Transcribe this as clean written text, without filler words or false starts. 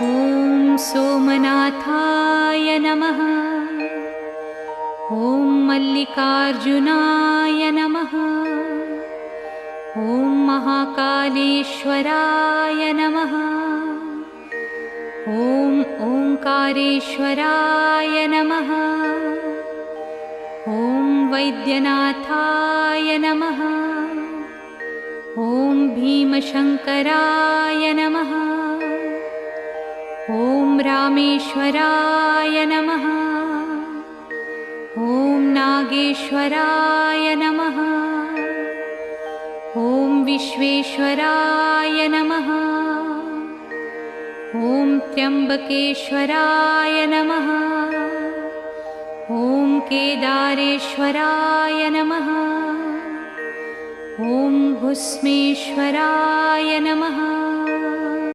ॐ सोमनाथाय नमः। ॐ मल्लिकार्जुनाय नमः। ॐ महाकालेश्वराय नमः। ॐ ओंकारेश्वराय नमः। ॐ वैद्यनाथाय नमः। ॐ भीमशंकराय नमः। ॐ रामेश्वराय नमः। ॐ नागेश्वराय नमः। ॐ विश्वेश्वराय नमः। ॐ त्र्यंबकेश्वराय नमः। ॐ केदारेश्वराय नमः। ॐ भुस्मेश्वराय नमः।